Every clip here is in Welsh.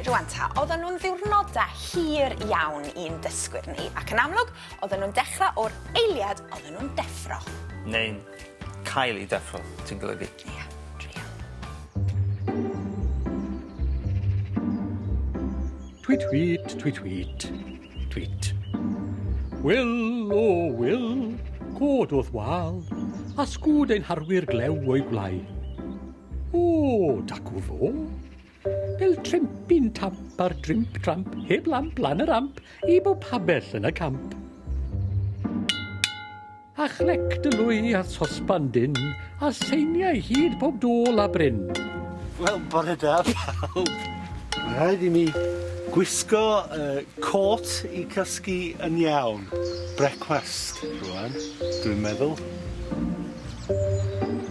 rwan ta, oedden nhw'n ddiwrnodau hir iawn i'n dysgwyr ni, ac yn amlwg, oedden nhw'n dechrau o'r eiliad oedden nhw'n deffro. Neu'n cael ei deffro, ti'n golygu? Ie, trio. Tweet, tweet, tweet, tweet, tweet. Wil, o wil, god o'th wal, a sgwd ein harwyr glew o'i gwlau. O, dacw fo, fel trimpin tamp ar drimp tramp, heb lamp lan y ramp, i bob pabell yn y camp. A chlec dy lwy a sosban dyn, a seiniau hyd pob dôl a bryn. Wel, bore da, pawb. Rhaid i mi gwisgo cot i cysgu yn iawn. Brecwast, rwan, dwi'n meddwl.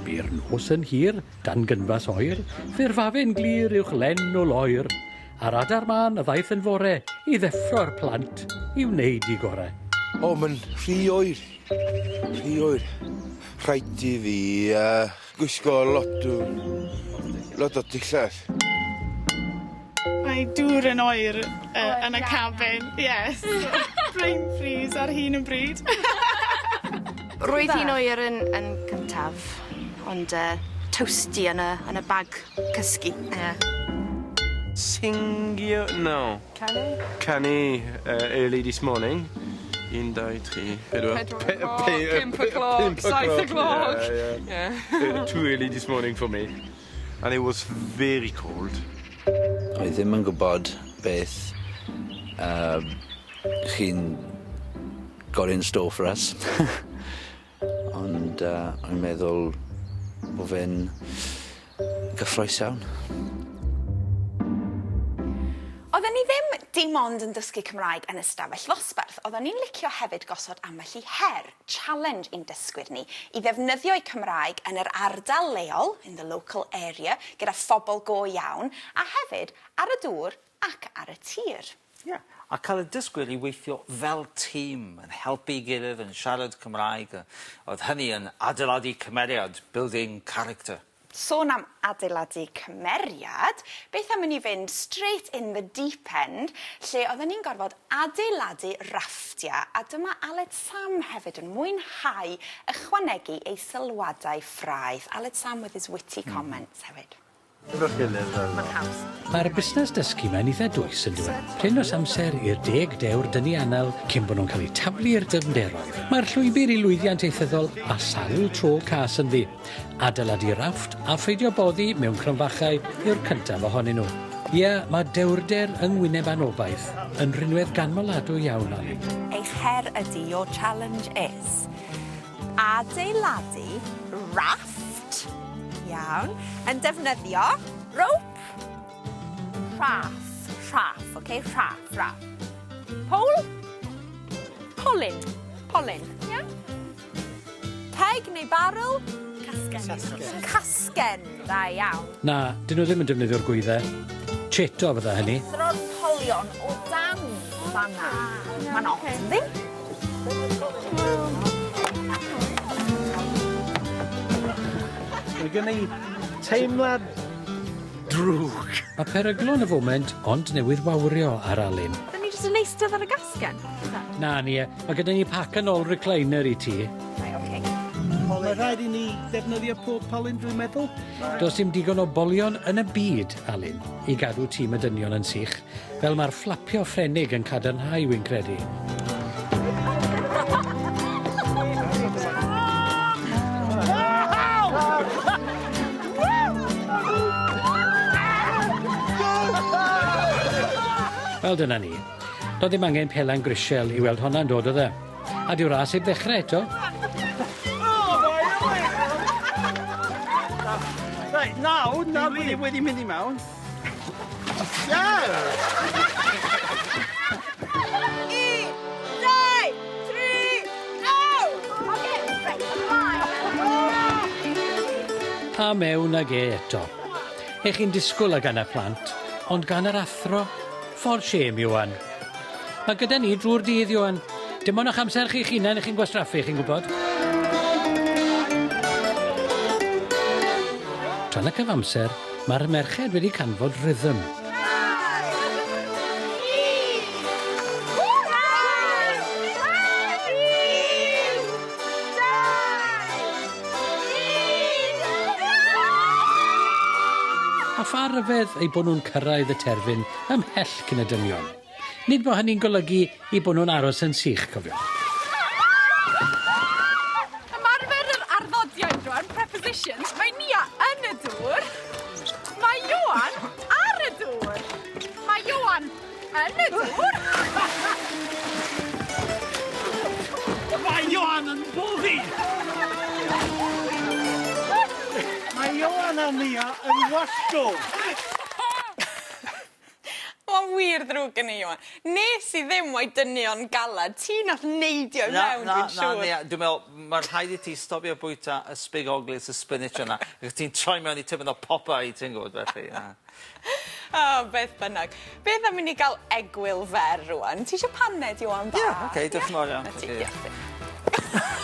By'r nos yn hir, dan gynfas oer, ffurfafen glir uwch len o loer. A'r adar man y ddaeth yn fore i ddeffro'r plant i wneud i gore. O, mae'n rhy oer. Rhy oer. Rhaid i fi gwisgo lot o dillad. Mae dŵr yn oer yn y cabin, yes. Brain freeze ar hyn yn bryd. Roedd hi'n oer yn cyntaf, ond toasty yn y bag cysgu. Singio? No. Canu? Canu early this morning. 1, 2, 3, 4... 5 o'clock, 7 o'clock. Yeah. Too early this morning for me. And it was very cold. I ddim yn gwybod beth chi'n got in store for us. Ond o'n meddwl bod fe'n gyffroes iawn. Oedden ni ddim dim ond yn dysgu Cymraeg yn ystafell ddosbarth, oedden ni'n licio hefyd gosod ambell i her, challenge i'n dysgwyr ni, i ddefnyddio'u Cymraeg yn yr ardal leol, in the local area, gyda phobl go iawn, a hefyd ar y dŵr ac ar y tir. Ie. A cael y dysgwyr i weithio fel tîm, yn helpu gilydd, yn siarad Cymraeg. Oedd hynny yn adeiladu cymeriad, building character. Sôn am adeiladu cymeriad, beth am i fynd straight in the deep end, lle oedden ni'n gorfod adeiladu rafftiau, a dyma Aled Sam hefyd yn mwynhau ychwanegu ei sylwadau ffraidd. Aled Sam with his witty comments hefyd. Mae'n haws. Mae'r busnes dysgu mae'n eitha dwys yn dweud. Pryn os amser i'r 10 dewr dynnu anel cyn bod nhw'n cael eu taflu i'r dyfnderoedd. Mae'r llwybr i lwyddiant eithyddol a sawl tro cas yn ddi. Adeiladu rafft a pheidio boddi mewn cromfachau yw'r cyntaf ohonyn nhw. Ie, mae dewrder yng Ngwyneb a Nobaith yn rhinwedd ganmoladw iawn Ali. Eich her ydi, your challenge is adeiladu rafft, iawn, yn defnyddio rope, raff, okay, raff. Pole, polyn, iawn. Peg neu barrel, casgen, da iawn. Na, dyn nhw ddim yn defnyddio'r gwyddau. Cheto fydda hynny. Thro'r polion o dan fanna. Mae'n ot, ynddi? Mae gen i teimlad drwg. Mae peryglon y foment ond newydd wawrio ar Alun. Dyn ni jyst yn eistedd ar y gasgen? Na ni, mae gyda ni pac yn ôl recliner i ti. Mae rhaid i ni defnyddio pob polyn, dwi'n meddwl. Does dim digon o bolion yn y byd, Alun, i gadw tîm y dynion yn sych, fel mae'r fflapio ffrenig yn cadarnhau wy'n credu. Wel, dyna ni. Doedd ddim angen pelan grisiel i weld hwnna'n dod o dde. A diw ras heb ddechrau eto. Reit, nawr wedi mynd i mewn. A mewn ag eto. Eich chi'n disgwyl ag yna plant, ond gan yr athro, ffordd siem Iwan. Mae gyda ni drwy'r dydd Iwan. Dim ond o'ch amser chi'ch hunain chi'n gwastraffu, chi'n gwybod? Tran y cyfamser, mae'r merched wedi canfod rhythm. Coffa ryfedd ei bod nhw'n cyrraedd y terfyn ymhell cyn y dynion. Nid bod hynny'n golygu eu bod nhw'n aros yn sych, cofiwch. Ymarfer yr arddodiad rwan, prepositions, mae Nia yn y dŵr, mae Ioan ar y dŵr, mae Ioan yn y dŵr. Mae Ioan yn boddi! Mae Ioan a Nia yn wallgo! Mae'n wir ddrwg gen i, Iwan. Nes I ddim o'i dynion galad. Ti nath neidio mewn, dwi'n siŵr. Dwi'n meddwl, mae'n rhaid I ti stopio bwyta y spigoglis, y spinach yna. Ti'n troi mewn I tyfyn o Popeye, ti'n gwybod, felly. Beth bynnag. Beth am I ni gael egwyl fer rwan? Ti eisiau paned, Iwan, bach? Ie, oce, diolch yn fawr iawn. Na ti, diolch.